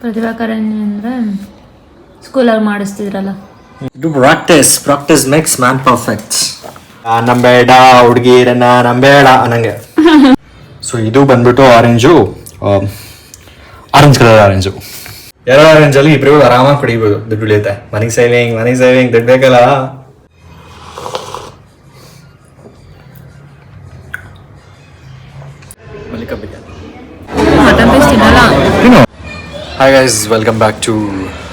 ಪ್ರತಿಭಾ ಕಾರಂಜಿ ಅಂದ್ರೆ ಸ್ಕೂಲಲ್ಲಿ ಮಾಡಿಸ್ತಿದ್ರಲ್ಲ. ಇದು ಪ್ರಾಕ್ಟೀಸ್ ಮೇಕ್ಸ್ ಮ್ಯಾನ್ ಪರ್ಫೆಕ್ಟ್. ನಂಬೇಡ ಹುಡುಗಿರನ್ನ ನಂಬೇಡ ಅನ್ನಂಗೆ. ಸೊ ಇದು ಬಂದ್ಬಿಟ್ಟು ಆರೆಂಜ್ ಕಲರ್ ಆರೆಂಜು. ಎರಡು ಆರೆಂಜಲ್ಲಿ ಇಬ್ರು ಆರಾಮಾಗಿ ಕುಡಿಬೋದು. ದುಡ್ಡು ಉಳಿಯುತ್ತೆ. ಮನಿಗೆ ಸೇವಿಂಗ್ ದುಡ್ಡು ಬೇಕಲ್ಲ. Hi guys, welcome back to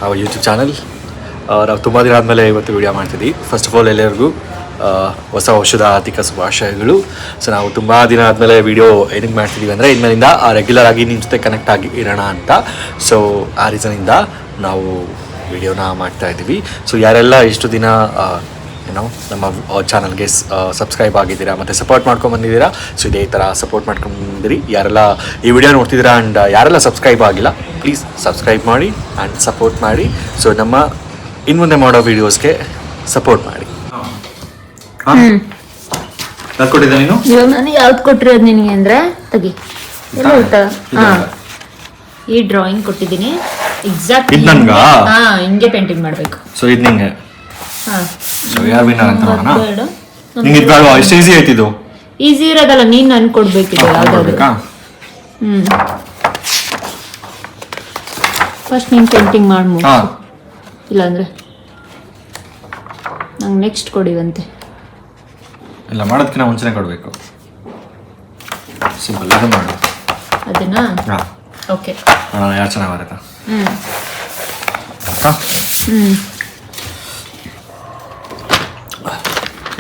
our YouTube channel. ನಾವು ತುಂಬ ದಿನ ಆದಮೇಲೆ ಇವತ್ತು ವಿಡಿಯೋ ಮಾಡ್ತಿದ್ವಿ. ಫಸ್ಟ್ ಆಫ್ ಆಲ್ ಎಲ್ಲರಿಗೂ ಹೊಸ ವರ್ಷದ ಆರ್ಥಿಕ ಶುಭಾಶಯಗಳು. ಸೊ ನಾವು ತುಂಬ ದಿನ ಆದಮೇಲೆ ವಿಡಿಯೋ ಏನಕ್ಕೆ ಮಾಡ್ತಿದ್ದೀವಿ ಅಂದರೆ ಇನ್ಮೇಲಿಂದ ರೆಗ್ಯುಲರ್ ಆಗಿ ನಿಮ್ಮ ಜೊತೆ ಕನೆಕ್ಟ್ ಆಗಿ ಇರೋಣ ಅಂತ. ಸೊ ಆ ರೀಸನಿಂದ ನಾವು ವಿಡಿಯೋನ ಮಾಡ್ತಾಯಿದ್ದೀವಿ. ಸೊ ಯಾರೆಲ್ಲ ಇಷ್ಟು ದಿನ ನಮ್ಮ ಚಾನಲ್ಗೆ ಸಬ್ಸ್ಕ್ರೈಬ್ ಆಗಿದ್ದೀರಾ ಮತ್ತು ಸಪೋರ್ಟ್ ಮಾಡ್ಕೊಂಬಂದಿದ್ದೀರಾ, ಸೊ ಇದೇ ಥರ ಸಪೋರ್ಟ್ ಮಾಡ್ಕೊಂಬಂದಿರಿ. ಯಾರೆಲ್ಲ ಈ ವಿಡಿಯೋ ನೋಡ್ತಿದ್ದೀರಾ ಆ್ಯಂಡ್ ಯಾರೆಲ್ಲ ಸಬ್ಸ್ಕ್ರೈಬ್ ಆಗಿಲ್ಲ, ಪ್ಲೀಸ್ ಸಬ್ಸ್ಕ್ರೈಬ್ ಮಾಡಿ ಆ್ಯಂಡ್ ಸಪೋರ್ಟ್ ಮಾಡಿ. ಸೊ ನಮ್ಮ ಇನ್ಮುಂದೆ ಮಾಡೋ ವೀಡಿಯೋಸ್ಗೆ ಸಪೋರ್ಟ್ ಮಾಡಿ. ನೀನು ಇವಾಗ ನಾನು ಯಾವ್ದು ಕೊಟ್ಟಿರೋದು ನಿನಗೆ ಅಂದರೆ ತೆಗಿ ಈ ಡ್ರಾಯಿಂಗ್ ಕೊಟ್ಟಿದ್ದೀನಿ. ಎಕ್ಸಾಕ್ಟ್ ಹಿಂಗೆ ಪೇಂಟಿಂಗ್ ಮಾಡಬೇಕು. ಸೊ ಇದು ನಿಂಗೆ ಯಾರು ವಿನ್ನರ್ ಅಂತ ನೋಡೋಣ. ನಿಂಗೆ ಇದು ಎಷ್ಟು ಈಸಿ ಆಯ್ತು. ಇದು ಈಸಿ ಇರೋದಲ್ಲ, ನೀನು ನನ್ಗೆ ಕೊಡ್ಬೇಕಿದೆ ಯಾವ್ದಾದ್ರು. ಫಸ್ಟ್ ನೀನು ಪೇಂಟಿಂಗ್ ಮಾಡಿ ಇಲ್ಲಾಂದ್ರೆ ನಂಗೆ ನೆಕ್ಸ್ಟ್ ಕೊಡಿವಂತೆ. ಇಲ್ಲ, ಮಾಡೋದಕ್ಕಿಂತ ಮುಂಚೆನೇ ಕೊಡಬೇಕು. ಸಿಂಪಲ್ ಇದು ಮಾಡು ಅದನ್ನ. ಓಕೆ, ನೋಡೋಣ ಯಾರು ಚೆನ್ನಾಗಿ ಬರುತ್ತಾ.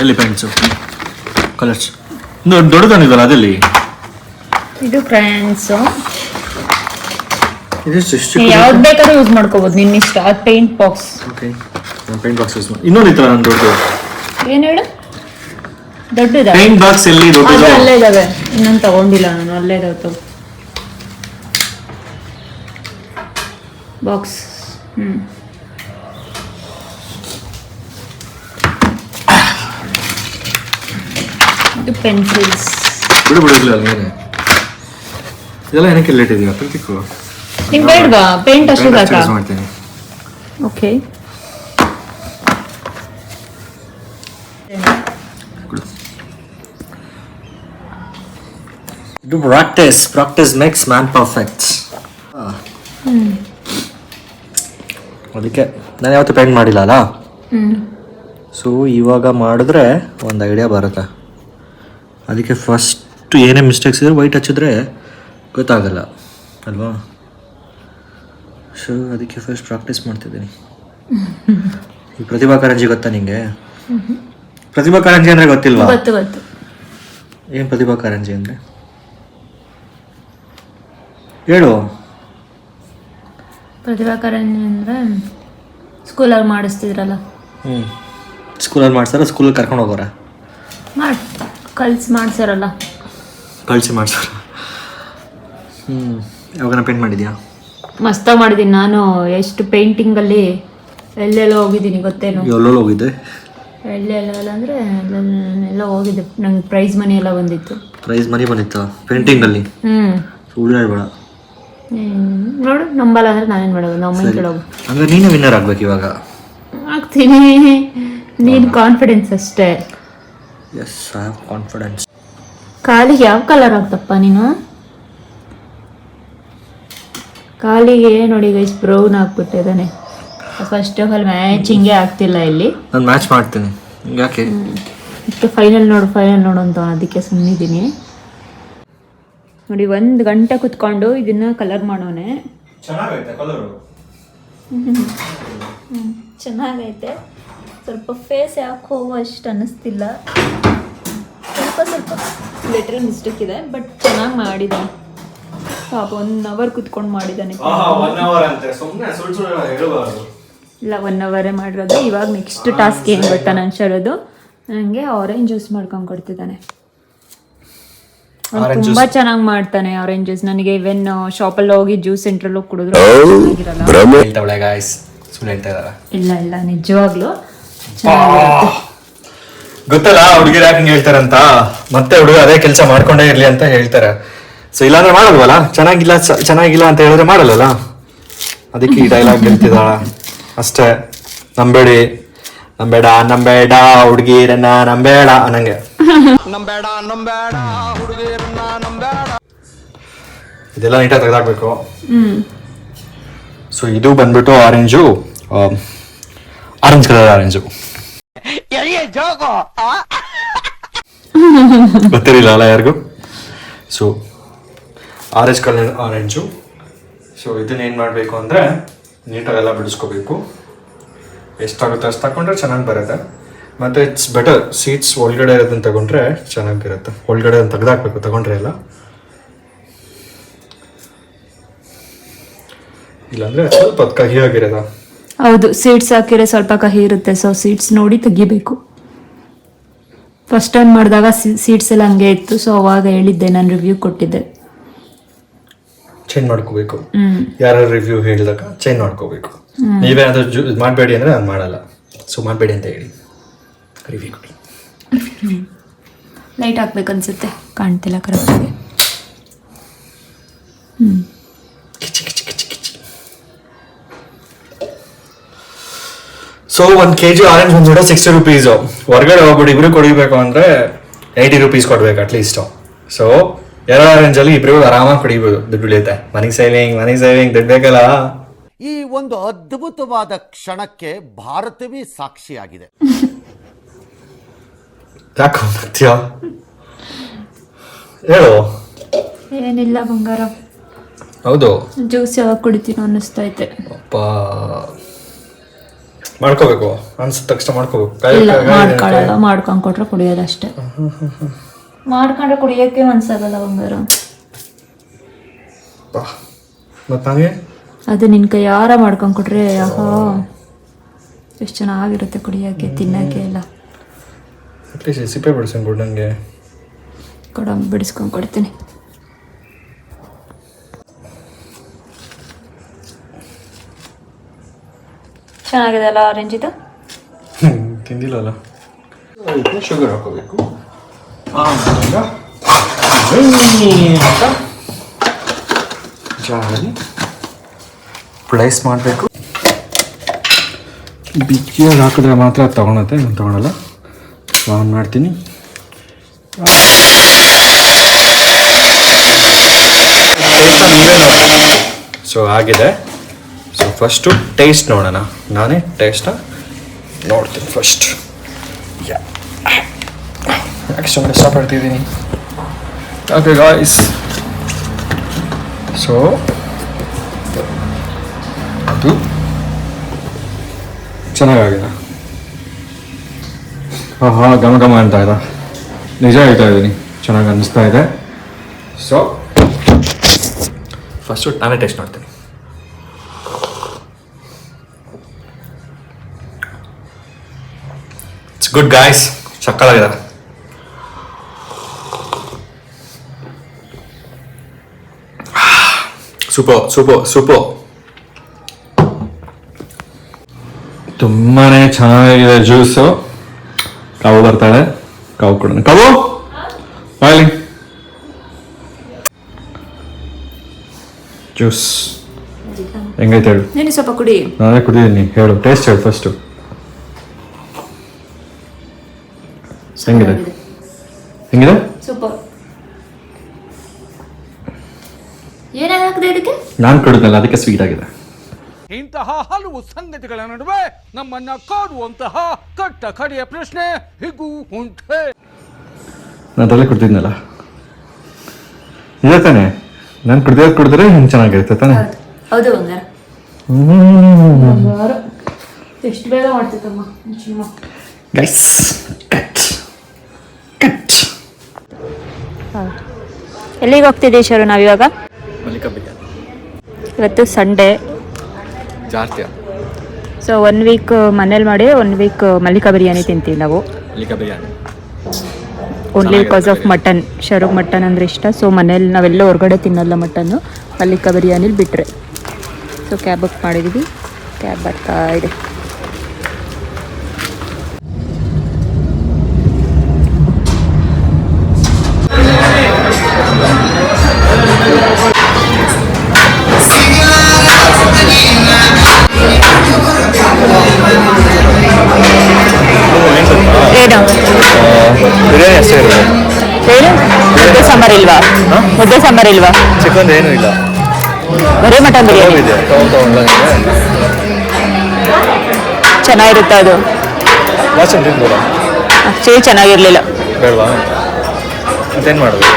ಎಲ್ಲಿ ಪೆನ್ಸು ಕಲರ್ಸ್ ದೊಡ್ಡದಾನಿದಲ್ಲ ಅದಲ್ಲಿ. ಇದು ಫ್ರೆಂಡ್ಸು, ಇದು ಯಾವ್ದು ಬೇಕಾದ್ರೂ ಯೂಸ್ ಮಾಡ್ಕೋಬಹುದು, ನಿನ್ನ ಇಷ್ಟ. ಅದು ಪೇಂಟ್ ಬಾಕ್ಸ್. ಓಕೆ, ನಾನು ಪೇಂಟ್ ಬಾಕ್ಸ್ ಯೂಸ್ ಮಾಡಿ. ಇನ್ನೊಂದು ಇತ್ತಲ್ಲ ನಾನು ದೊಡ್ಡದು. ಏನು ಹೇಳು? ದೊಡ್ಡದ ಪೇಂಟ್ ಬಾಕ್ಸ್ ಎಲ್ಲಿ ದೊಡ್ಡದು? ಅಲ್ಲೇ ಇದಾವೆ, ಇನ್ನೊಂದು ತಗೊಂಡಿಲ್ಲ ನಾನು. ಅಲ್ಲೇ ಇದಾವೆ ತಗೋ ಬಾಕ್ಸ್. ಇದು ಪೆನ್ಸಿಲ್ಸ್. ಬಿಡು ಇಲ್ಲ ಅಲ್ಲೇನೆ. ಇದೆಲ್ಲ ಏನಕ್ಕೆ ಲೇಟ್ ಇದೆಯಾ? ಪ್ರತಿಕು ನಿಮ್ಗೆ ಬೇಡವಾ ಪೇಂಟ್ ಅಷ್ಟು ಬೇಕಾ? ಮಾಡ್ತೀನಿ. ಓಕೆ, ಇದು ಪ್ರಾಕ್ಟೀಸ್ ಮೇಕ್ಸ್ ಮ್ಯಾನ್ ಪರ್ಫೆಕ್ಟ್. ಅದಕ್ಕೆ ನಾನು ಯಾವತ್ತೂ ಪೇಂಟ್ ಮಾಡಿಲ್ಲ ಅಲ್ಲ. ಸೊ ಇವಾಗ ಮಾಡಿದ್ರೆ ಒಂದು ಐಡಿಯಾ ಬರುತ್ತೆ. ಅದಕ್ಕೆ ಫಸ್ಟ್ ಏನೇ ಮಿಸ್ಟೇಕ್ಸ್ ಇದ್ರೆ ವೈಟ್ ಹಚ್ಚಿದ್ರೆ ಗೊತ್ತಾಗಲ್ಲ ಅಲ್ವಾ. ಸೊ ಅದಕ್ಕೆ ಫಸ್ಟ್ ಪ್ರಾಕ್ಟೀಸ್ ಮಾಡ್ತಿದ್ದೀನಿ. ಈ ಪ್ರತಿಭಾ ಕಾರಂಜಿ ಗೊತ್ತಾ ನಿಂಗೆ? ಪ್ರತಿಭಾ ಕಾರಂಜಿ ಅಂದರೆ ಗೊತ್ತಿಲ್ವಾ? ಗೊತ್ತು. ಏನು ಪ್ರತಿಭಾ ಕಾರಂಜಿ ಅಂದರೆ ಹೇಳು. ಪ್ರತಿಭಾ ಕಾರಂಜಿ ಅಂದರೆ ಸ್ಕೂಲಲ್ಲಿ ಮಾಡಿಸ್ತಿದ್ರಲ್ಲ. ಸ್ಕೂಲಲ್ಲಿ ಮಾಡ್ಸಾರ? ಸ್ಕೂಲಲ್ಲಿ ಕರ್ಕೊಂಡು ಹೋಗೋರ? ಕಲ್ಸಿ ಮಾಡ್ಸಾರಲ್ಲ. ಯಾವಾಗ ಪೇಂಟ್ ಮಾಡಿದ್ಯಾ? ಮಸ್ತಾಗಿ ಮಾಡಿದ್ದೀನಿ ನಾನು. ಎಷ್ಟು ಪೇಂಟಿಂಗಲ್ಲಿ ಎಲ್ಲೆಲ್ಲ ಹೋಗಿದ್ದೀನಿ ಗೊತ್ತೇನು? ಎಲ್ಲೆಲ್ಲ ಹೋಗಿದ್ದೆ? ಎಲ್ಲೆಲ್ಲ ಅಂದರೆ ಎಲ್ಲ ಹೋಗಿದ್ದೆ. ನಂಗೆ ಪ್ರೈಸ್ ಮನಿ ಎಲ್ಲ ಬಂದಿತ್ತು. ಪ್ರೈಸ್ ಮನಿ ಬಂದಿತ್ತು ಪೇಂಟಿಂಗಲ್ಲಿ? ಸುಳ್ಳು ಹೇಳ್ಬೇಡ. ನೋಡು, ನಂಬಲ್ಲ ಅಂದರೆ ನಾನೇನು ಮಾಡೋದು? ನಮ್ಮ ಕೇಳೋದು. ಅಂದರೆ ನೀನು ವಿನ್ನರ್ ಆಗ್ಬೇಕು ಇವಾಗ. ಆಗ್ತೀನಿ, ನೀನು ಕಾನ್ಫಿಡೆನ್ಸ್ ಅಷ್ಟೇ. Yes, I have confidence. ಕಾಲಿಗೆ ಯಾವ ಕಲರ್ ಆಗ್ತಪ್ಪ ನೀನು? ಕಾಲಿಗೆ ನೋಡಿ ಗೈಸ್, ಬ್ರೌನ್ ಆಗ್ಬಿಟ್ಟಿದ್ದಾನೆ. ಫಸ್ಟ್ ಆಫ್ ಆಲ್ ಮ್ಯಾಚಿಂಗೇ ಆಗ್ತಿಲ್ಲ ಇಲ್ಲಿ. ನಾನು ಮ್ಯಾಚ್ ಮಾಡ್ತೀನಿ. ಯಾಕೆ? ಅದಕ್ಕೆ ಫೈನಲ್ ನೋಡು ಅಂತ ಅದಕ್ಕೆ ಸುಮ್ಮನಿದ್ದೀನಿ. ನೋಡಿ, 1 ಗಂಟೆ ಕುತ್ಕೊಂಡು ಇದನ್ನ ಕಲರ್ ಮಾಡೋನೆ. ಚೆನ್ನಾಗೈತೆ ಕಲರು. ಚೆನ್ನಾಗೈತೆ. ಸ್ವಲ್ಪ ಫೇಸ್ ಯಾಕೋ ಅಷ್ಟು ಅನ್ನಿಸ್ತಿಲ್ಲ. ಸ್ವಲ್ಪ ಲೆಟರ್ ಮಿಸ್ಟೇಕ್ ಇದೆ, ಬಟ್ ಚೆನ್ನಾಗಿ ಮಾಡಿದ್ದಾನೆ. ಪಾಪ 1 ಅವರ್ ಕುತ್ಕೊಂಡು ಮಾಡಿದ್ದಾನೆ. ಇಲ್ಲ, 1 ಅವರೇ ಮಾಡಿರೋದು. ಇವಾಗ ನೆಕ್ಸ್ಟ್ ಟಾಸ್ಕ್ ಏನು ಗೊತ್ತಾ ನಾನು ಶರೋದು? ನನಗೆ ಆರೆಂಜ್ ಜ್ಯೂಸ್ ಮಾಡ್ಕೊಂಡು ಕೊಡ್ತಿದ್ದಾನೆ. ತುಂಬಾ ಚೆನ್ನಾಗಿ ಮಾಡ್ತಾನೆ ಆರೆಂಜ್ ಜ್ಯೂಸ್. ನನಗೆ ಇವೆನ್ ಶಾಪಲ್ಲಿ ಹೋಗಿ ಜ್ಯೂಸ್ ಸೆಂಟ್ರಲ್ಲಿ ಹೋಗಿ ಕುಡಿದ್ರು ಇಲ್ಲ ನಿಜವಾಗ್ಲೂ ಗೊತ್ತಲ್ಲ ಹುಡುಗಿರು ಯಾಕೆ ಹಿಂಗೆ ಹೇಳ್ತಾರಂತ. ಮತ್ತೆ ಹುಡುಗ ಅದೇ ಕೆಲಸ ಮಾಡ್ಕೊಂಡೇ ಇರ್ಲಿ ಅಂತ ಹೇಳ್ತಾರೆ. ಸೊ ಇಲ್ಲಾಂದ್ರೆ ಮಾಡೋಲ್ವಲ್ಲ. ಚೆನ್ನಾಗಿಲ್ಲ ಅಂತ ಹೇಳಿದ್ರೆ ಮಾಡಲ್ಲ. ಅದಕ್ಕೆ ಈ ಡೈಲಾಗ್ ಹೇಳ್ತಿದ್ದಾಳ ಅಷ್ಟೇ. ನಂಬೇಡಿ, ನಂಬೇಡ ಹುಡುಗಿರನ್ನ ನಂಬೇಡ ಅನ್ನಂಗೆ. ಇದೆಲ್ಲ ನೀಟಾಗಿ ತೆಗೆದಾಕ್ಬೇಕು. ಸೊ ಇದು ಬಂದ್ಬಿಟ್ಟು ಆರೆಂಜ್ ಕಲರ್ ಆರೆಂಜು ಗೊತ್ತಿರಲಿಲ್ಲ ಅಲ್ಲ ಯಾರಿಗೂ. So orange colour orange. So ಇದನ್ನ ಏನು ಮಾಡಬೇಕು ಅಂದರೆ ನೀಟಾಗೆಲ್ಲ ಬಿಡಿಸ್ಕೋಬೇಕು. ಎಷ್ಟಾಗುತ್ತೆ ಅಷ್ಟು ತಗೊಂಡ್ರೆ ಚೆನ್ನಾಗಿ ಬರುತ್ತೆ. ಮತ್ತು ಇಟ್ಸ್ ಬೆಟರ್ ಸೀಟ್ಸ್ ಒಳಗಡೆ ಇರೋದನ್ನ ತಗೊಂಡ್ರೆ ಚೆನ್ನಾಗಿರುತ್ತೆ. ಒಳಗಡೆ ಅದನ್ನು ತೆಗೆದಾಕ್ಬೇಕು ತಗೊಂಡ್ರೆ ಎಲ್ಲ, ಇಲ್ಲಾಂದರೆ ಸ್ವಲ್ಪ ಕಹಿ ಆಗಿರೋದ. ಹೌದು, ಸೀಟ್ಸ್ ಹಾಕಿದ್ರೆ ಸ್ವಲ್ಪ ಕಹಿ ಇರುತ್ತೆ. ಸೊ ಸೀಟ್ಸ್ ನೋಡಿ ತೆಗಿಬೇಕು. ಫಸ್ಟ್ ಟೈಮ್ ಮಾಡಿದಾಗ ಸೀಟ್ಸ್ ಎಲ್ಲ ಹಂಗೆ ಇತ್ತು. ಸೊ ಅವಾಗ ಹೇಳಿದ್ದೆ, ನಾನು ರಿವ್ಯೂ ಕೊಟ್ಟಿದ್ದೆ. ಚೇಂಜ್ ಮಾಡ್ಕೋಬೇಕು. ಯಾರು ರಿವ್ಯೂ ಹೇಳಿದಾಗ ಚೇಂಜ್ ಮಾಡ್ಕೋಬೇಕು. ನೀವೇ ಅದು ಇದು ಮಾಡಬೇಡಿ ಅಂದರೆ ನಾನು ಮಾಡಲ್ಲ. ಸೊ ಮಾಡಬೇಡಿ ಅಂತ ಹೇಳಿ ರಿವ್ಯೂ ಕೊಡಿ. ಲೈಟ್ ಹಾಕ್ಬೇಕು ಅನ್ಸುತ್ತೆ, ಕಾಣ್ತಿಲ್ಲ ಕರೆಕ್ಟಾಗಿ. ಕಿಚಿ ಕಿಚಿ ಕಿಚಿ ಕಿಚಿ. ಸೊ 1 kg ಆರೆಂಜ್ ಬಂದ್ಬಿಟ್ಟು 60 ರೂಪೀಸು. ಹೊರಗಡೆ ಹೋಗ್ಬಿಟ್ಟು ಇಬ್ರು ಕುಡಿಬೇಕು ಅಂದರೆ 80 ರೂಪೀಸ್ ಕೊಡ್ಬೇಕು ಅಟ್ಲೀಸ್ಟು. ಸೊ 2 ಆರೆಂಜಲ್ಲಿ ಇಬ್ರಿಗೂ ಆರಾಮಾಗಿ ಕುಡಿಬೋದು. ದುಡ್ಡು ಉಳಿಯುತ್ತೆ. ಮನಿ ಸೇವಿಂಗ್ ದುಡ್ಡು ಬೇಕಲ್ಲ. ಈ ಒಂದು ಅದ್ಭುತವಾದ ಕ್ಷಣಕ್ಕೆ ಭಾರತವೇ ಸಾಕ್ಷಿಯಾಗಿದೆ. ಯಾಕೆ ಹೋಗ್ತೀಯ ಹೇಳು. ಏನಿಲ್ಲ ಬಂಗಾರ. ಹೌದು, ಜ್ಯೂಸ್ ಯಾವಾಗ ಕುಡಿತೀನೋ ಅನ್ನಿಸ್ತೈತೆ. ಅಪ್ಪ ಮಾಡ್ಕೋಬೇಕು ಅನ್ಸಿದ ತಕ್ಷಣ ಮಾಡ್ಕೋಬೇಕು. ಇಲ್ಲ, ಮಾಡ್ಕೊಳ್ಳಲ್ಲ. ಮಾಡ್ಕೊಂಡು ಕೊಟ್ರೆ ಕುಡಿಯೋದಷ್ಟೇ. ಮಾಡ್ಕೊಂಡ್ರೆ ಕುಡಿಯೋಕ್ಕೆ ಮನ್ಸಾಗಲ್ಲ ಬಂಗಾರ. ಮತ್ತು ನನಗೆ ಅದು ನಿನ್ನ ಕೈ ಯಾರ ಮಾಡ್ಕೊಂಡು ಕೊಟ್ರೆ ಆಹಾ ಎಷ್ಟು ಚೆನ್ನಾಗಿರುತ್ತೆ ಕುಡಿಯೋಕ್ಕೆ, ತಿನ್ನೋಕ್ಕೆ ಎಲ್ಲ. ಅಟ್ಲೀಸ್ಟ್ ಸಿಪ್ಪೆ ಬಿಡಿಸ್ಕೊಂಡು ನನಗೆ ಬಿಡಿಸ್ಕೊಂಡು ಕೊಡ್ತೀನಿ. ಚೆನ್ನಾಗಿದೆ ಅಲ್ಲ ಆರೆಂಜ್ ಇದು? ತಿಂದಿಲ್ಲಲ್ಲ. ಶುಗರ್ ಹಾಕೋಬೇಕು. ಜಾಲಿ ಪ್ಲೇಸ್ ಮಾಡಬೇಕು. ಬಿಸಿಯಾಗಿ ಹಾಕಿದ್ರೆ ಮಾತ್ರ ಅದು ತೊಗೊಳತ್ತೆ, ನಾನು ತೊಗೊಳಲ್ಲ. ಆನ್ ಮಾಡ್ತೀನಿ. ಸೊ ಆಗಿದೆ. ಸೊ ಫಸ್ಟು ಟೇಸ್ಟ್ ನೋಡೋಣ. ನಾನೇ ಟೇಸ್ಟ್ನ ನೋಡ್ತೀನಿ ಫಸ್ಟ್. ಯಾಕೆ ಸುಮ್ಮನೆ ಇಷ್ಟಪಡ್ತಿದ್ದೀನಿ. ಓಕೆ ಗಾಯ್ಸ್, ಸೊ ಅದು ಚೆನ್ನಾಗಿದೆ. ಆಹಾ ಘಮ ಅಂತ ಇದೆ. ನಿಜ ಹೇಳ್ತಾ ಇದ್ದೀನಿ, ಚೆನ್ನಾಗಿ ಅನ್ನಿಸ್ತಾ ಇದೆ. ಸೊ ಫಸ್ಟು ನಾನೇ ಟೇಸ್ಟ್ ಮಾಡ್ತೀನಿ. ಇಟ್ಸ್ ಗುಡ್ ಗಾಯ್ಸ್, ಸಕ್ಕತ್ತಾಗಿದೆ. ಸೂಪರ್ ತುಂಬಾ ಚೆನ್ನಾಗಿದೆ ಜ್ಯೂಸು. ಕಾವು ಬರ್ತಾಳೆ, ಕಾವು ಕೊಡೋಣ. ಕಾವು ಬಾಯ್. ಜ್ಯೂಸ್ ಹೆಂಗೈತೆ ಹೇಳು. ನೀನು ಸ್ವಲ್ಪ ಕುಡಿ. ನಾನೇ ಕುಡಿದೀನಿ. ಹೇಳು ಟೇಸ್ಟ್ ಹೇಳು ಫಸ್ಟು. ಹೆಂಗಿದೆ? ಸೂಪರ್. ಏನಾಗಿದೆ ಇದಕ್ಕೆ? ನಾನು ಕುಡಿದಲ್ಲ, ಅದಕ್ಕೆ ಸ್ವೀಟ್ ಆಗಿದೆ. ಇಂತಹ ಹಲವು ಸಂಗತಿಗಳ ನಡುವೆ ನಮ್ಮನ್ನ ಕಾಡುವಂತಹ ಕಟ್ಟ ಕಡೆಯ ಪ್ರಶ್ನೆ ಹೀಗೂ ಉಂಟೆ. ನಾನು ತಲೆ ಕುಡ್ತಿದ್ನಲ್ಲ, ಇದೆ ತಾನೆ. ನಾನು ಕುಡಿದ್ರೆ ಹಿಂಗೆ ಚೆನ್ನಾಗಿರುತ್ತೆ ತಾನೆ. ಹೌದು ಬಂಗಾರ. ಎಷ್ಟು ಬೇಗ ಮಾಡ್ತಿದ್ದಮ್ಮ ಗೈಸ್. ಎಲ್ಲಿಗೆ ಹೋಗ್ತಿದ್ದೀವಿ ಶರು ನಾವಿವಾಗ? ಮಲ್ಲಿಕಾ ಬಿರಿಯಾನಿ. ಇವತ್ತು ಸಂಡೇ. ಜಾಸ್ತಿ. ಸೊ 1 ವೀಕ್ ಮನೇಲಿ ಮಾಡಿ 1 ವೀಕ್ ಮಲ್ಲಿಕಾ ಬಿರಿಯಾನಿ ತಿಂತೀವಿ ನಾವು. Mallika biryani only because of mutton. ಶರುಗ್ ಮಟನ್ ಅಂದರೆ ಇಷ್ಟ. ಸೊ ಮನೇಲಿ ನಾವೆಲ್ಲ ಹೊರಗಡೆ ತಿನ್ನಲ್ಲ ಮಟನ್ನು, ಮಲ್ಲಿಕಾ ಬಿರಿಯಾನಿಲಿ ಬಿಟ್ಟರೆ. ಸೊ ಕ್ಯಾಬ್ ಬುಕ್ ಮಾಡಿದ್ದೀವಿ, ಕ್ಯಾಬ್ ಬರ್ತಾ ಇದೆ. ಇಲ್ವಾ? ಮುದ್ದೆ ಸಾಂಬಾರ್ ಇಲ್ವಾ? ಚಿಕನ್ ಏನೂ ಇಲ್ಲ, ಬರೀ ಮಟನ್ ಬಿರಿಯಾನಿ ಇದೆ. ತಗೊಂಡ್ಲ ಚೆನ್ನಾಗಿರುತ್ತೆ ಅದು. Last time ತಿಂದ್ಬೋದ? ಆಕ್ಚುಲಿ ಚೆನ್ನಾಗಿರ್ಲಿಲ್ಲ. ಬೇಡವಾ? ಮತ್ತೇನು ಮಾಡೋದು?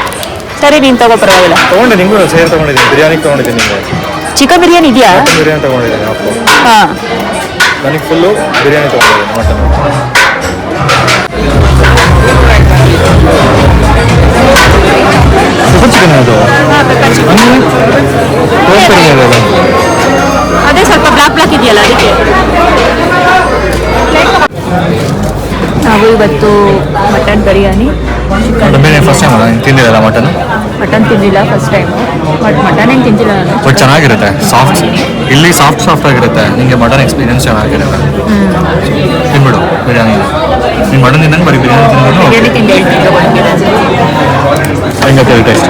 ಸರಿ ನೀನು ತಗೋ, ಪರವಾಗಿಲ್ಲ. ತೊಗೊಂಡೆ, ನಿಮಗೂ ಸೇರಿ ತೊಗೊಂಡಿದ್ದೀನಿ. ಬಿರಿಯಾನಿ ತೊಗೊಂಡಿದ್ದೀನಿ, ನಿಮಗೆ ಚಿಕನ್ ಬಿರಿಯಾನಿ ಇದೆಯಾ? ಮಟನ್ ಬಿರಿಯಾನಿ ತೊಗೊಂಡಿದ್ದೀನಿ. ಹಾಂ, ನನಗೆ ಫುಲ್ಲು ಬಿರಿಯಾನಿ ತೊಗೊಂಡಿದ್ದೀನಿ, ಮಟನ್. ಚಿಕನ್ ಅದು ಅದೇ ಸ್ವಲ್ಪ ಬ್ಲಾಕ್ ಇದೆಯಲ್ಲ, ಅದಕ್ಕೆ. ನಾವು ಇವತ್ತು ಮಟನ್ ಬಿರಿಯಾನಿ, ಫಸ್ಟ್ ಟೈಮ್ ತಿಂದಿರಲ್ಲ ಮಟನ್? ಮಟನ್ ತಿಂದಿಲ್ಲ ಫಸ್ಟ್ ಟೈಮ್. ಬಟ್ ಮಟನ್ ಏನು ತಿಂತಿಲ್ಲ ನಾನು. ಬಟ್ ಚೆನ್ನಾಗಿರುತ್ತೆ, ಸಾಫ್ಟ್. ಇಲ್ಲಿ ಸಾಫ್ಟ್ ಆಗಿರುತ್ತೆ. ನಿಮಗೆ ಮಟನ್ ಎಕ್ಸ್ಪೀರಿಯನ್ಸ್ ಚೆನ್ನಾಗಿರುತ್ತೆ. ತಿನ್ಬಿಡು ಬಿರಿಯಾನಿ. ನೀವು ಮಟನ್ ತಿಂದಂಗೆ ಬರೀ ಬಿರಿಯಾನಿ ತಿಂದ್ರು ಬಿರಿಯಾನಿ ತಿಂದು ಹೆಂಗತ್ತೆ ಟೇಸ್ಟ್?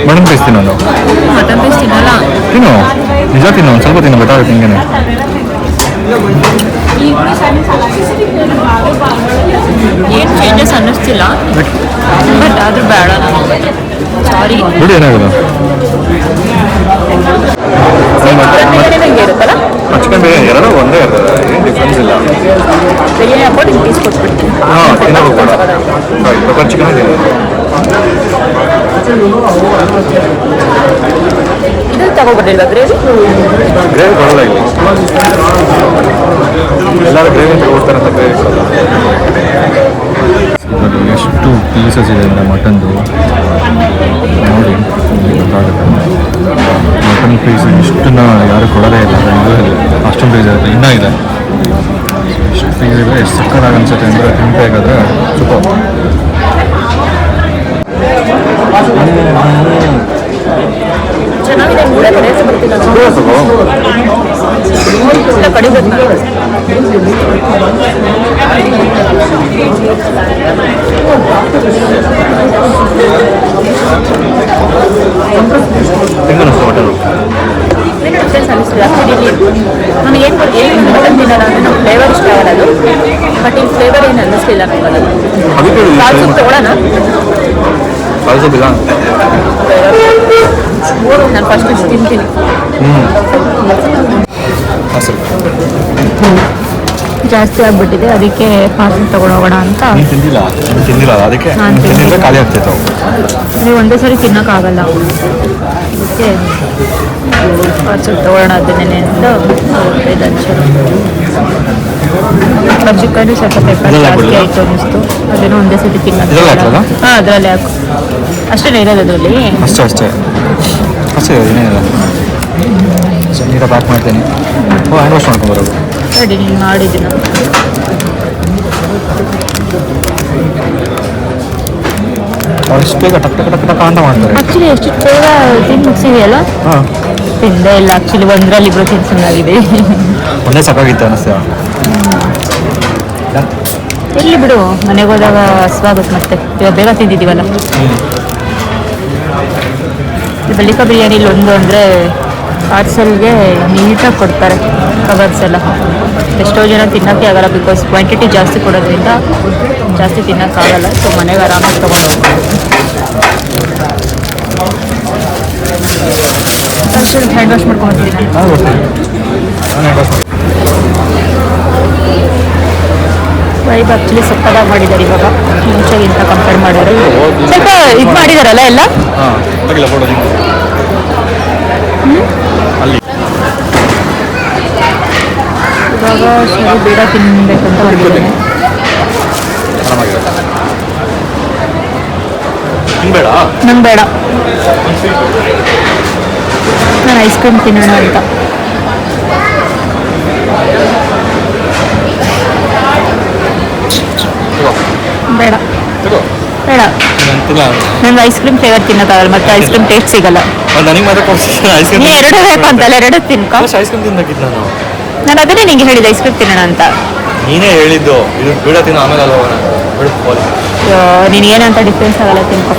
ಮಟನ್ ಪೀಸ್ ತಿನ್ನೋದು? ಮಟನ್ ಪೀಸ್ ತಿನ್ನಲ್ಲ. ತಿನ್ನು, ನಿಜ ತಿನ್ನು, ಒಂದು ಸ್ವಲ್ಪ ತಿನ್ನು, ಗೊತ್ತಾಗುತ್ತೆ ಹಿಂಗೆ. ಏನು ಚೇಂಜಸ್ ಅನ್ನಿಸ್ತಿಲ್ಲ, ಬಟ್ ಆದ್ರೂ ಬೇಡ ನನಗೆ. ಸಾರಿ. ಬಿಡಿ, ಏನಾಗೋದು? ಬಿರಿಯಾನಿ ಇರುತ್ತಲ್ಲ, ಚಿಕನ್ ಬಿರಿಯಾನಿ ಎರಡೂ ಒಂದೇ ಇರ್ತದೆ, ಏನು ಡಿಫ್ರೆನ್ಸ್ ಇಲ್ಲ. ಬಿರಿಯಾನಿ ಹಾಕೊಂಡು ಹಿಂಗೆ ಪೀಸ್ ಕೊಟ್ಬಿಡ್ತೀನಿ. ಹಾಂ, ತಿನ್ನೋದು ಬೇಡ. ಪೆಪ್ಪರ್ ಚಿಕನ್ ಇದೆ. ಇದು ತಗೊಬಿಟ್ಟಿಲ್ವಾ ಗ್ರೇವಿ? ಗ್ರೇವಿ ಬರೋಲ್ಲ ಇಲ್ಲಿ. ಎಲ್ಲರೂ ಗ್ರೇವಿ ತಗೊಳ್ತಾರೆ ಅಂತ ಗ್ರೇವಿ ಕೊಡಲ್ಲ. ಎಷ್ಟು ಪೀಸಸ್ ಇದೆ ಅಂದರೆ ಮಟನ್ದು ನೋಡಿ ಗೊತ್ತಾಗುತ್ತೆ. ಮಟನ್ ಪೀಸ್ ಇಷ್ಟನ್ನ ಯಾರು ಕೊಡೋದೇ ಇಲ್ಲ, ಅಷ್ಟೊಂದು ಪೀಸ್ ಇರುತ್ತೆ. ಇನ್ನೂ ಇದೆ, ಎಷ್ಟು ಪೀಸ್ ಇದೆ, ಎಷ್ಟು ಸಕ್ಕತ್ತಾಗಿ ಅನ್ಸುತ್ತೆ ಅಂದರೆ ತಿನ್ಬೇಕಾದ್ರೆ ಸೂಪರ್. ಚೆನ್ನಾಗಿದೆ, ಬರ್ತಿಲ್ಲ ಕಡಿಬೇಕು. ಡಿಫ್ರೆನ್ಸ್ ಅನಿಸ್ತಿಲ್ಲ ಆ್ಯಕ್ಚುಲಿ. ನನಗೇನು ಮಟನ್ ತಿನ್ನಲ್ಲ ಅಂದರೆ ನಮ್ಮ ಫ್ಲೇವರ್ ಇಷ್ಟ ಆಗಲ್ಲ ಅದು. ಬಟ್ ಈ ಫ್ಲೇವರ್ ಏನು ಅನ್ನಿಸ್ಲಿಲ್ಲ ನನಗೆ. ಕಾಲ್ ಸೂಪ್ ತೊಗೊಳ್ಳೋಣ? ನಾನು ಫಸ್ಟ್ ತಿಂತೀನಿ. ಜಾಸ್ತಿ ಆಗ್ಬಿಟ್ಟಿದೆ, ಅದಕ್ಕೆ ಪಾರ್ಸಲ್ ತಗೊಂಡೋಗೋಣ ಅಂತ. ತಿಂದಿಲ್ಲ ಅದಕ್ಕೆ ಖಾಲಿ ಆಗ್ತೈತೆ. ನೀವು ಒಂದೇ ಸರಿ ತಿನ್ನೋಕ್ಕಾಗಲ್ಲ, ಅದಕ್ಕೆ ಪಾರ್ಸಲ್ ತಗೊಳ್ಳೋಣ ಅದನ್ನೇ ಅಂತ ಚಿಕನ್ ಸ್ವಲ್ಪ ಪೆಪ್ಪರ್ ಜಾಸ್ತಿ ಆಯಿತು ಅನ್ನಿಸ್ತು. ಅದನ್ನು ಒಂದೇ ಸರಿ ತಿನ್ನೋದು. ಹಾಂ, ಅದರಲ್ಲೇ ಹಾಕು. ಅಷ್ಟೇ ಇರೋದು ಅದರಲ್ಲಿ? ಅಷ್ಟೇ ಏನೇನಿಲ್ಲ. ನೀಟಾಗಿ ಪ್ಯಾಕ್ ಮಾಡ್ತೀನಿ. ಹ್ಯಾಂಡ್ ವಾಶ್ ಮಾಡ್ಕೊಂಬರೋದು. ಸರಿ, ನೀನು ಮಾಡಿದ್ದೀನಿ. ಎಷ್ಟು ಬೇಗ ಟಕ್ ಅಂತ ಮಾಡ್ತಾರೆ. ಆ್ಯಕ್ಚುಲಿ ಎಷ್ಟು ಬೇಗ ತಿಂದು ಮುಗಿಸಿದೆಯಲ್ಲ? ಹಾಂ, ತಿಂದೇ ಇಲ್ಲ ಆ್ಯಕ್ಚುಲಿ. ಒಂದರಲ್ಲಿ ಇಬ್ಬರು ತಿನ್ಸಂಗಾಗಿದೆ. ಒಂದೇ ಸಾಕಾಗಿತ್ತು ಅನ್ನಿಸ್ತಾ. ಇರಲಿ ಬಿಡು, ಮನೆಗೆ ಹೋದಾಗ ಹಸ್ವಾಗುತ್ತೆ ಮತ್ತೆ. ಇವಾಗ ಬೇಗ ತಿಂದಿದ್ದೀವಲ್ಲ. ಬಳಿಕ ಬಿರಿಯಾನಿಲಿ ಒಂದು ಅಂದರೆ ಪಾರ್ಸಲ್ಗೆ ನೀಟಾಗಿ ಕೊಡ್ತಾರೆ ಕವರ್ಸ್ ಎಲ್ಲ. ಎಷ್ಟೋ ಜನ ತಿನ್ನೋಕ್ಕೆ ಆಗಲ್ಲ, ಬಿಕಾಸ್ ಕ್ವಾಂಟಿಟಿ ಜಾಸ್ತಿ ಕೊಡೋದ್ರಿಂದ ಜಾಸ್ತಿ ತಿನ್ನೋಕ್ಕಾಗಲ್ಲ. ಸೊ ಮನೆಗೆ ಆರಾಮಾಗಿ ತೊಗೊಂಡು ಹ್ಯಾಂಡ್ ವಾಶ್ ಮಾಡ್ಕೊಂಡ್ಬರ್ತೀನಿ. ವೈಬ್ ಆ್ಯಕ್ಚುಲಿ ಸಕ್ಕದಾಗಿ ಮಾಡಿದ್ದಾರೆ ಇವಾಗ, ಮುಂಚೆಗಿಂತ ಕಂಪೇರ್ ಮಾಡಿದ್ರೆ ಸ್ವಲ್ಪ ಇದು ಮಾಡಿದಾರಲ್ಲ ಎಲ್ಲ. ಇವಾಗ ಸರಿ ಬೇಡ ತಿನ್ಬೇಕಂತ ಬಂದಿದ್ದೇನೆ. ನಂಗೆ ಬೇಡ, ನಾನು ಐಸ್ ಕ್ರೀಮ್ ತಿನ್ನೋಣ ಅಂತ. ಬೇಡ ಬೇಡ, ನಂಗೆ ಐಸ್ ಕ್ರೀಮ್ ಫ್ಲೇವರ್ ತಿನ್ನೋಕ್ಕಾಗಲ್ಲ, ಮತ್ತೆ ಐಸ್ ಕ್ರೀಮ್ ಟೇಸ್ಟ್ ಸಿಗಲ್ಲ. ನೀ ಎರಡು ಬೇಕು ಅಂತಲ್ಲ, ಎರಡು ತಿನ್ಕೊ. ಐಸ್ ಕ್ರೀಮ್ ತಿನ್ನಬೇಕಿತ್ತು ನಾನು ಅದನ್ನೇ ನಿಂಗೆ ಹೇಳಿದೆ ಐಸ್ ಕ್ರೀಮ್ ತಿನ್ನೋಣ ಅಂತ. ನೀನೇ ಹೇಳಿದ್ದು ಇದು ಬಿಡ ತಿನ್ನು, ಆಮೇಲೆ ಅಲ್ಲ ಹೋಗೋಣ. ನೀನು ಏನಂತ ಡಿಫ್ರೆನ್ಸ್ ಆಗಲ್ಲ, ತಿನ್ಕೊ.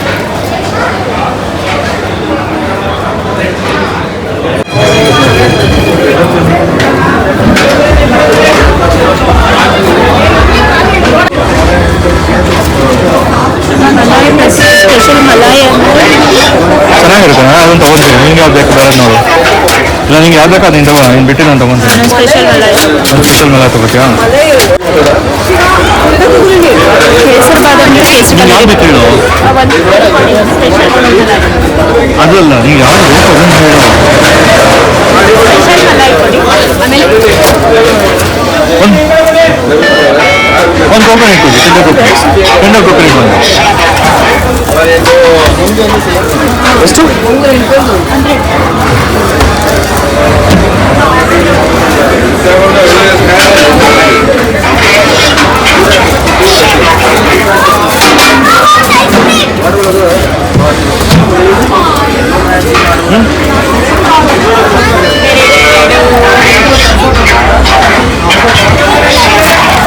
ಅದನ್ನು ತೊಗೊಂತೀನಿ. ನಿಂಗೆ ಯಾವ್ದು ಬೇಕು ಬರೋದು ನೋಡು. ಇಲ್ಲ ನಿಂಗೆ ಯಾವ್ದು ಬೇಕು ಅದನ್ನು ತಗೋ. ನೀನು ಬಿಟ್ಟು ನಾನು ತೊಗೊಂತೀನಿ. ನಾನು ಸ್ಪೆಷಲ್ ಮಲಾಯ್ ಸ್ಪೆಷಲ್ ಮೇಲೆ ತೊಗೋತೀಯಾ? ಕೇಸರ್ ಬಾದಾಮಿ ಕೇಸರಿ ನೀನು ಯಾವ್ದು ಬೇಕು ಹೇಳು. ಒಂದು ಸ್ಪೆಷಲ್ ಮಲಾಯ್ ಅದಲ್ಲ ನೀವು ಯಾವ್ದು ಬೇಕು ಅದನ್ನು ಹೇಳು. ಸ್ಪೆಷಲ್ ಮಲಾಯ್ ಕೊಡಿ. ಆಮೇಲೆ ಒಂದು ಕೋಕೋನಟ್ ಕೊಡಿ. ಟೆಂಡರ್ ಕೋಕೋನಟ್ ಒಂದು. ಎಷ್ಟು?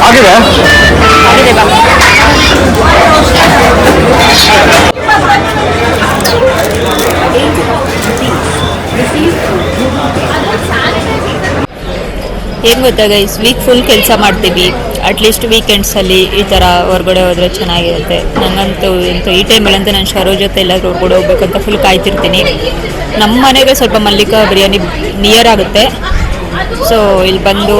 ಆಗಿದೆ ಆಗಿದೆ ಬಾ. ಏನು ಗೊತ್ತಾ ಗೈಸ್, ವೀಕ್ ಫುಲ್ ಕೆಲಸ ಮಾಡ್ತೀವಿ. ಅಟ್ಲೀಸ್ಟ್ ವೀಕೆಂಡ್ಸಲ್ಲಿ ಈ ಥರ ಹೊರಗಡೆ ಹೋದರೆ ಚೆನ್ನಾಗಿರುತ್ತೆ. ನನಗಂತೂ ಈ ಟೈಮಲ್ಲಂತೂ ನಾನು ಶರೋ ಜೊತೆ ಎಲ್ಲಾದ್ರೂ ಹೊರಗಡೆ ಹೋಗ್ಬೇಕಂತ ಫುಲ್ ಕಾಯ್ತಿರ್ತೀನಿ. ನಮ್ಮ ಮನೆಗೆ ಸ್ವಲ್ಪ ಮಲ್ಲಿಕಾ ಬಿರಿಯಾನಿ ನಿಯರ್ ಆಗುತ್ತೆ. ಸೊ ಇಲ್ಲಿ ಬಂದು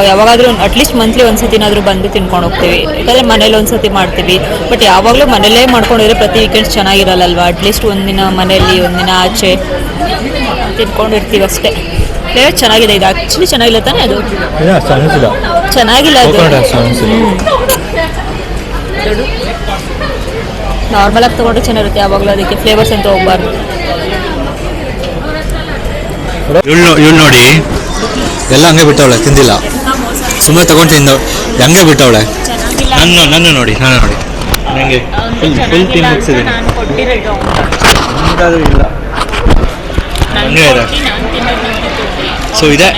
ಯಾವಾಗಾದರೂ ಅಟ್ಲೀಸ್ಟ್ ಮಂತ್ಲಿ ಒಂದು ಸತಿನಾದರೂ ಬಂದು ತಿನ್ಕೊಂಡು ಹೋಗ್ತೀವಿ. ಯಾಕಂದರೆ ಮನೇಲಿ ಒಂದು ಸತಿ ಮಾಡ್ತೀವಿ. ಬಟ್ ಯಾವಾಗಲೂ ಮನೇಲೇ ಮಾಡ್ಕೊಂಡಿದ್ರೆ ಪ್ರತಿ ವೀಕೆಂಡ್ಸ್ ಚೆನ್ನಾಗಿರಲ್ಲಲ್ವ. ಅಟ್ಲೀಸ್ಟ್ ಒಂದಿನ ಮನೆಯಲ್ಲಿ ಒಂದಿನ ಆಚೆ ತಿನ್ಕೊಂಡಿರ್ತೀವಿ ಅಷ್ಟೇ. ಫ್ಲೇವರ್ ಚೆನ್ನಾಗಿದೆ. ಇದು ಆ್ಯಕ್ಚುಲಿ ಚೆನ್ನಾಗಿಲ್ಲ ತಾನೇ? ಅದು ಚೆನ್ನಾಗಿಲ್ಲ ಅದು. ದೊಡ್ಡ ನಾರ್ಮಲಾಗಿ ತೊಗೊಂಡ್ರೆ ಚೆನ್ನಾಗಿರುತ್ತೆ ಯಾವಾಗಲೂ. ಅದಕ್ಕೆ ಫ್ಲೇವರ್ಸ್ ಅಂತ ಹೋಗ್ಬಾರ್ದು. ಇವಳು ನೋಡಿ ಎಲ್ಲ ಹಂಗೆ ಬಿಟ್ಟವಳೆ, ತಿಂದಿಲ್ಲ. ಸುಮ್ಮನೆ ತಗೊಂಡು ತಿಂದು ಹಂಗೆ ಬಿಟ್ಟವಳೆ. ನನ್ನ ನೋಡಿ ನನಗೆ ಫುಲ್ ತಿಂದು ಮುಗಿಸಿದ್ದೀನಿ. ಇಲ್ಲ ಹಂಗೆ ಇದೆ. ಸೊ ಇದೆ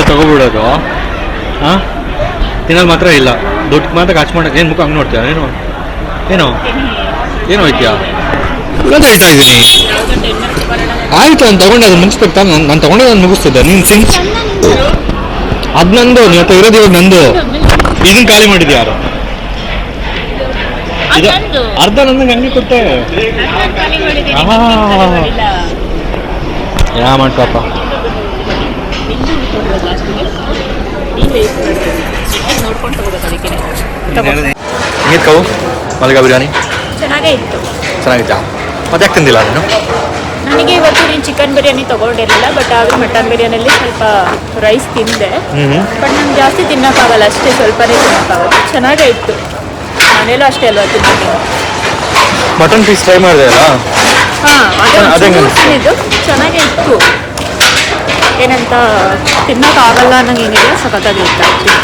ತಗೋಬಿಡೋದು ಹಾಂ. ತಿನ್ನೋದು ಮಾತ್ರ ಇಲ್ಲ. ದುಡ್ಡು ಮಾತ್ರ ಖರ್ಚು ಮಾಡೋದು. ಏನು ಮುಖ ಹಂಗೆ ನೋಡ್ತೀಯ? ಏನು ಹೋಯ್ತೀಯಾ? ಅಂತ ಹೇಳ್ತಾ ಇದ್ದೀನಿ. ಆಯಿತು, ನಾನು ತಗೊಂಡೆ ಅದು ಮುಗಿಸ್ಬೇಕು ತಾನೆ. ನಾನು ತಗೊಂಡೆ ನಾನು ಮುಗಿಸ್ತದೆ. ನೀನು ಸಿಂಗ್ಸ್ ಅದು ನಂದು. ನೀವು ಹತ್ರ ಇರೋದು ಇವಾಗ ನಂದು. ಇದನ್ನು ಖಾಲಿ ಮಾಡಿದ್ದು ಯಾರು? ಇದು ಅರ್ಧ ನಂದಂಗೆ ಹಂಗೆ ಕೊಟ್ಟೆ. ಯಾ ಮಾಡ್ಕಪ್ಪ. ಹೇಗೆ ಕವು ಮಲ್ಲಿಕಾ ಬಿರಿಯಾನಿ ಚೆನ್ನಾಗೇ ಇತ್ತು. ಚೆನ್ನಾಗಿತ್ತಾ? ಮತ್ತೆ ಯಾಕೆ ತಿಂದಿಲ್ಲ ಅದನ್ನು? ನನಗೆ ಇವತ್ತು ನೀನು ಚಿಕನ್ ಬಿರಿಯಾನಿ ತೊಗೊಂಡಿರಲಿಲ್ಲ. ಬಟ್ ಆದರೂ ಮಟನ್ ಬಿರಿಯಾನಿಯಲ್ಲಿ ಸ್ವಲ್ಪ ರೈಸ್ ತಿಂದೆ. ಬಟ್ ನಂಗೆ ಜಾಸ್ತಿ ತಿನ್ನೋಕ್ಕಾಗಲ್ಲ, ಅಷ್ಟೇ ಸ್ವಲ್ಪನೇ ತಿನ್ನೋಕ್ಕಾಗುತ್ತೆ. ಚೆನ್ನಾಗೇ ಇತ್ತು. ಮನೇಲೂ ಅಷ್ಟೇ ಅಲ್ವಾ ತಿನ್ನೋದು. ಮಟನ್ ಪೀಸ್ ಟ್ರೈ ಮಾಡಿದೆ ಅಲ್ಲ? ಹಾಂ, ಅದು ತಿಂದಿದ್ದು ಚೆನ್ನಾಗೇ ಇತ್ತು. ಏನಂತ ತಿನ್ನೋಕ್ಕಾಗಲ್ಲ ಅನ್ನೋಂಗೆ ಏನಿದೆ, ಸಖತ್ತಾಗಿತ್ತು ಆ್ಯಕ್ಚುಲಿ.